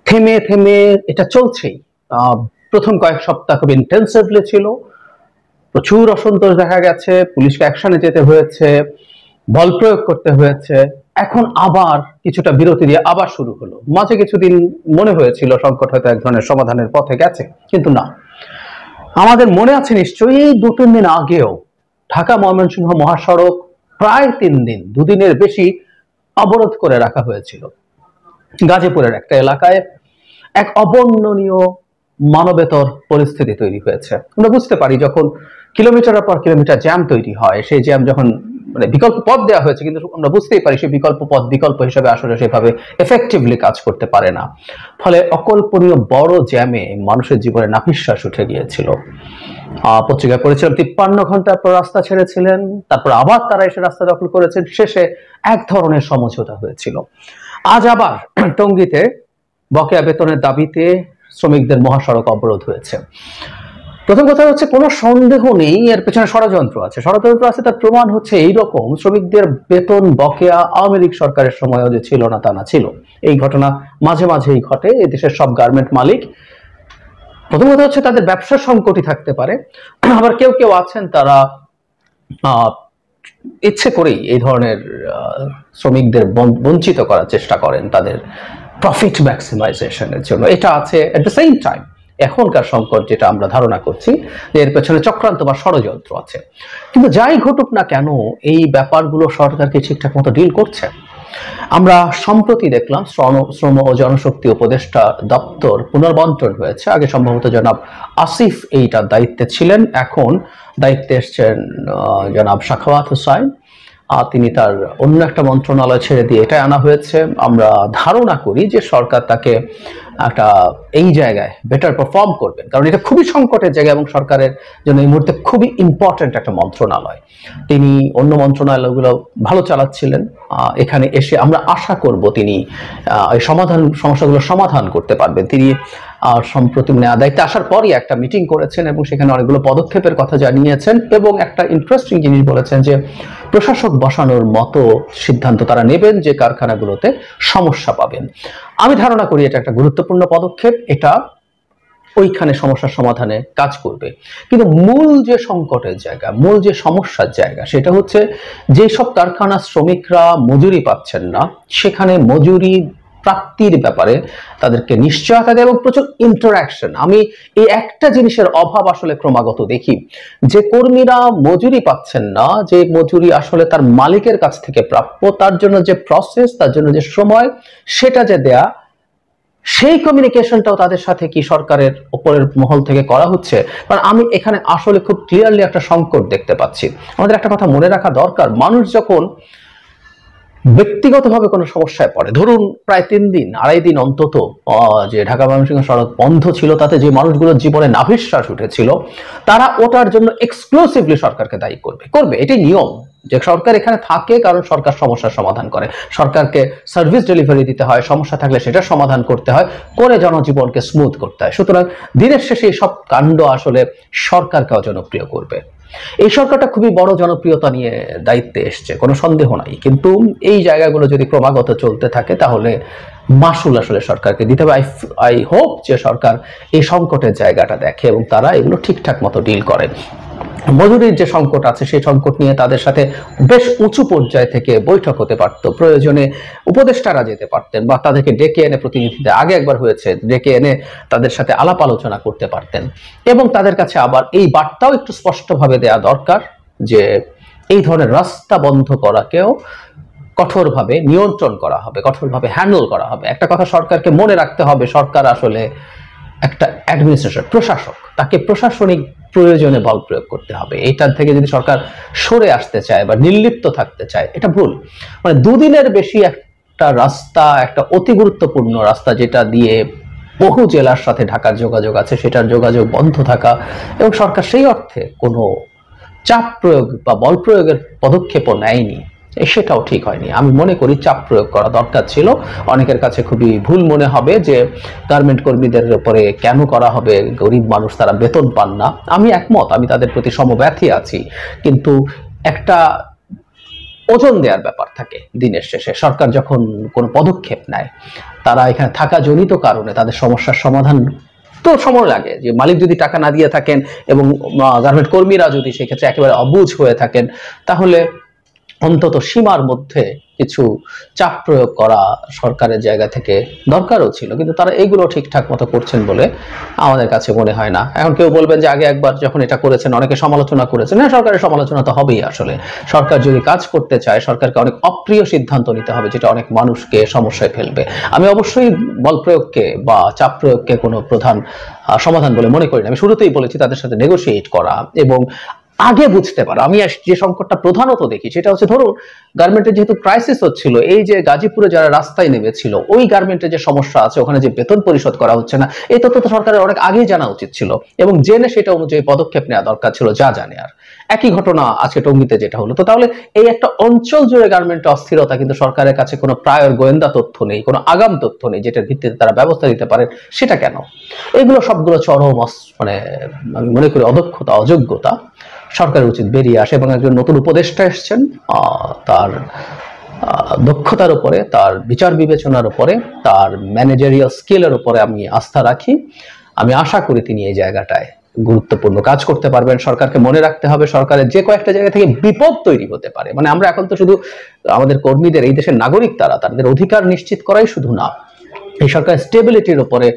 থেমে থেমে এটা চলছেই। প্রথম কয়েক সপ্তাহ খুব ইন্টেন্সিভলি ছিল, প্রচুর অসন্তোষ দেখা গেছে, পুলিশকে অ্যাকশনে যেতে হয়েছে, বল প্রয়োগ করতে হয়েছে। এখন আবার কিছুটা বিরতি দিয়ে আবার শুরু হলো। মাঝে কিছুদিন মনে হয়েছিল সংকট হয়তো এক ধরনের সমাধানের পথে গেছে, কিন্তু না। আমাদের মনে আছে নিশ্চয়ই 2-3 দিন আগেও ঢাকা ময়মনসিংহ মহাসড়ক প্রায় 3 দিন, 2 দিনের বেশি অবরোধ করে রাখা হয়েছিল। গাজীপুরের একটা এলাকায় এক অবর্ণনীয় মানবেতর পরিস্থিতি তৈরি হয়েছে। আমরা বুঝতে পারি যখন কিলোমিটারের পর কিলোমিটার জ্যাম তৈরি হয়, সেই জ্যাম যখন বিকল্প পথ দেওয়া হয়েছে, কিন্তু আমরা বুঝতেই পারি সেই বিকল্প পথ বিকল্প হিসেবে আসলে সেভাবে এফেক্টিভলি কাজ করতে পারে না। ফলে অকল্পনীয় বড় জ্যামে মানুষের জীবনে নাভিশ্বাস উঠে গিয়েছিল। পত্রিকায় পড়েছিলাম 53 ঘন্টা পর রাস্তা ছেড়েছিলেন, তারপর আবার তারা এসে রাস্তা দখল করেছেন, শেষে এক ধরনের সমঝোতা হয়েছিল। আজ আবার টঙ্গীতে বকেয়া বেতনের দাবিতে শ্রমিকদের মহাসড়ক অবরোধ হয়েছে। প্রথম কথা হচ্ছে, কোনো সন্দেহ নেই এর পেছনে ষড়যন্ত্র আছে। ষড়যন্ত্র আছে তার প্রমাণ হচ্ছে এইরকম, শ্রমিকদের বেতন বকেয়া আওয়ামী লীগ সরকারের সময়ও যে ছিল না তা না, ছিল। এই ঘটনা মাঝে মাঝেই ঘটে। এই দেশের সব গার্মেন্ট মালিক, প্রথম কথা হচ্ছে তাদের ব্যবসার সংকটই থাকতে পারে, আবার কেউ কেউ আছেন তারা ইচ্ছে করেই এই ধরনের শ্রমিকদের বঞ্চিত করার চেষ্টা করেন তাদের প্রফিট ম্যাক্সিমাইজেশনের জন্য। এটা আছে। এট দ্য সেম টাইম এখনকার সংকট যেটা আমরা ধারণা করছি যে এর পেছনে চক্রান্ত বা ষড়যন্ত্র আছে। কিন্তু যাই ঘটুক না কেন, এই ব্যাপারগুলো সরকারকে ঠিকঠাক মতো ডিল করছে। আমরা সম্প্রতি দেখলাম শ্রম ও জনশক্তি উপদেষ্টা দপ্তর পুনর্বন্টন হয়েছে। আগে সম্ভবত জনাব আসিফ এইটার দায়িত্বে ছিলেন, এখন দায়িত্বে এসছেন জনাব সাখাওয়াত হোসাইন। তিনি তার অন্য একটা মন্ত্রণালয় ছেড়ে দিয়ে এটা আনা হয়েছে। আমরা ধারণা করি যে সরকার তাকে একটা এই জায়গায় বেটার পারফর্ম করবেন, কারণ এটা খুবই সংকটের জায়গা এবং সরকারের জন্য এই মুহূর্তে খুবই ইম্পর্টেন্ট একটা মন্ত্রণালয়। তিনি অন্য মন্ত্রণালয়গুলো ভালো চালাচ্ছিলেন, এখানে এসে আমরা আশা করব তিনি এই সমস্যাগুলো সমাধান করতে পারবেন। তিনি সম্প্রতি নেওয়া দায়িত্বে আসার পরই একটা মিটিং করেছেন এবং সেখানে অনেকগুলো পদক্ষেপের কথা জানিয়েছেন এবং একটা ইন্টারেস্টিং জিনিস বলেছেন যে প্রশাসক বসানোর মতো সিদ্ধান্ত তারা নেবেন যে কারখানাগুলোতে সমস্যা পাবেন। আমি ধারণা করি এটা একটা গুরুত্বপূর্ণ পদক্ষেপ, এটা ওইখানে সমস্যার সমাধানে কাজ করবে। কিন্তু মূল যে সংকটের জায়গা, মূল যে সমস্যার জায়গা, সেটা হচ্ছে যেসব কারখানা শ্রমিকরা মজুরি পাচ্ছেন না, সেখানে মজুরি প্রাপ্তির ব্যাপারে তাদেরকে নিশ্চয়তা দেয় এবং প্রচুর ইন্টারাকশন। আমি এই একটা জিনিসের অভাব আসলে ক্রমাগত দেখি, যে কর্মীরা মজুরি পাচ্ছেন না, যে মজুরি আসলে তার মালিকের কাছ থেকে প্রাপ্য, তার জন্য যে প্রসেস, তার জন্য যে সময়, সেটা যে দেয়া, সেই কমিউনিকেশনটাও তাদের সাথে কি সরকারের উপরের মহল থেকে করা হচ্ছে? কারণ আমি এখানে আসলে খুব ক্লিয়ারলি একটা সংকট দেখতে পাচ্ছি। আমাদের একটা কথা মনে রাখা দরকার, মানুষ যখন ব্যক্তিগতভাবে কোনো সমস্যায় পড়ে, ধরুন প্রায় 3 দিন 2.5 দিন অন্তত যে ঢাকা ময়মনসিংহ সড়ক বন্ধ ছিল, তাতে যে মানুষগুলোর জীবনে নাভিশ্বাস উঠেছিল, তারা ওটার জন্য এক্সক্লুসিভলি সরকারকে দায়ী করবে। এটাই নিয়ম যে সরকার এখানে থাকে কারণ সরকার সমস্যার সমাধান করে, সরকারকে সার্ভিস ডেলিভারি দিতে হয়, সমস্যা থাকলে সেটা সমাধান করতে হয়, করে জনজীবনকে স্মুথ করতে হয়। সুতরাং দিনের শেষে এই সব কাণ্ড আসলে সরকারকে অজনপ্রিয় করবে। এই সরকারটা খুবই বড় জনপ্রিয়তা নিয়ে দায়িত্বে এসছে, কোনো সন্দেহ নাই, কিন্তু এই জায়গাগুলো যদি ক্রমাগত চলতে থাকে তাহলে মাসুল আসলে সরকারকে দিতে হবে। আই হোপ যে সরকার এই সংকটের জায়গাটা দেখে এবং তারা এগুলো ঠিকঠাক মতো ডিল করে। মজুরির যে সংকট আছে সেই সংকট নিয়ে তাদের সাথে বেশ উঁচু পর্যায় থেকে বৈঠক হতে পারত, প্রয়োজনে উপদেষ্টারা যেতে পারতেন বা তাদেরকে ডেকে এনে, প্রতিনিধিদের আগে একবার হয়েছে, ডেকে এনে তাদের সাথে আলাপ আলোচনা করতে পারতেন। এবং তাদের কাছে আবার এই বার্তাও একটু স্পষ্টভাবে দেওয়া দরকার যে এই ধরনের রাস্তা বন্ধ করাকেও কঠোরভাবে নিয়ন্ত্রণ করা হবে, কঠোরভাবে হ্যান্ডেল করা হবে। একটা কথা সরকারকে মনে রাখতে হবে, সরকার আসলে একটা অ্যাডমিনিস্ট্রেশন, প্রশাসক, তাকে প্রশাসনিক প্রয়োজনে বল প্রয়োগ করতে হবে। এটার থেকে যদি সরকার সরে আসতে চায় বা নির্লিপ্ত থাকতে চায়, এটা ভুল। মানে 2 দিনের বেশি একটা রাস্তা, একটা অতি গুরুত্বপূর্ণ রাস্তা যেটা দিয়ে বহু জেলার সাথে ঢাকার যোগাযোগ আছে, সেটার যোগাযোগ বন্ধ থাকা এবং সরকার সেই অর্থে কোনো চাপ প্রয়োগ বা বল প্রয়োগের পদক্ষেপও নেয়নি, সেটাও ঠিক হয়নি। আমি মনে করি চাপ প্রয়োগ করা দরকার ছিল। অনেকের কাছে খুবই ভুল মনে হবে যে গার্মেন্ট কর্মীদের উপরে কেন করা হবে, গরিব মানুষ, তারা বেতন পান না। আমি একমত, আমি তাদের প্রতি সমব্যথী আছি, কিন্তু একটা ওজন দেওয়ার ব্যাপার থাকে। দিনের শেষে সরকার যখন কোনো পদক্ষেপ নেয় তারা এখানে থাকা জনিত কারণে তাদের সমস্যার সমাধান তো সময় লাগে, যে মালিক যদি টাকা না দিয়ে থাকেন এবং গার্মেন্ট কর্মীরা যদি সেক্ষেত্রে একেবারে অবুঝ হয়ে থাকেন, তাহলে অন্তত সীমার মধ্যে কিছু চাপ প্রয়োগ করা সরকারের জায়গা থেকে দরকারও ছিল, কিন্তু তারা এগুলো ঠিকঠাক মতো করছেন বলে আমাদের কাছে মনে হয় না। এখন কেউ বলবেন যে আগে একবার যখন এটা করেছেন অনেকে সমালোচনা করেছেন, না, সরকারের সমালোচনা তো হবেই। আসলে সরকার যদি কাজ করতে চায়, সরকারকে অনেক অপ্রিয় সিদ্ধান্ত নিতে হবে যেটা অনেক মানুষকে সমস্যায় ফেলবে। আমি অবশ্যই বল প্রয়োগকে বা চাপ প্রয়োগকে কোনো প্রধান সমাধান বলে মনে করি না। আমি শুরুতেই বলেছি তাদের সাথে নেগোশিয়েট করা এবং আগে বুঝতে পারা। আমি যে সংকটটা প্রধানত দেখি সেটা হচ্ছে, ধরুন গার্মেন্টের যেহেতু ক্রাইসিস হচ্ছিল, এই যে গাজীপুরে যারা রাস্তায় নেমেছিল, ওই গার্মেন্টের যে সমস্যা আছে, ওখানে যে বেতন পরিশোধ করা হচ্ছে না, এই তথ্য তো সরকারের অনেক আগেই জানা উচিত ছিল এবং জেনে সেটা অনুযায়ী পদক্ষেপ নেওয়া দরকার ছিল, যা জানে। আর একই ঘটনা আজকে টঙ্গীতে যেটা হলো। তো তাহলে এই একটা অঞ্চল জুড়ে গার্মেন্টের অস্থিরতা, কিন্তু সরকারের কাছে কোনো প্রায়র গোয়েন্দা তথ্য নেই, কোনো আগাম তথ্য নেই যেটার ভিত্তিতে তারা ব্যবস্থা নিতে পারে, সেটা কেন? এগুলো সবগুলো চরম মানে আমি মনে করি অদক্ষতা, অযোগ্যতা। সরকারের উচিত বেরিয়ে আসে এবং একজন নতুন উপদেষ্টা এসছেন, তার দক্ষতার উপরে, তার বিচার বিবেচনার উপরে, তার ম্যানেজারিয়াল স্কিলের উপরে আমি আস্থা রাখি। আমি আশা করি তিনি এই জায়গাটায় গুরুত্বপূর্ণ কাজ করতে পারবেন। সরকারকে মনে রাখতে হবে সরকারের যে কয়েকটা জায়গা থেকে বিপদ তৈরি হতে পারে। মানে আমরা এখন তো শুধু আমাদের কর্মীদের, এই দেশের নাগরিক তারা, তাদের অধিকার নিশ্চিত করাই শুধু না, এই সরকারের স্টেবিলিটির উপরে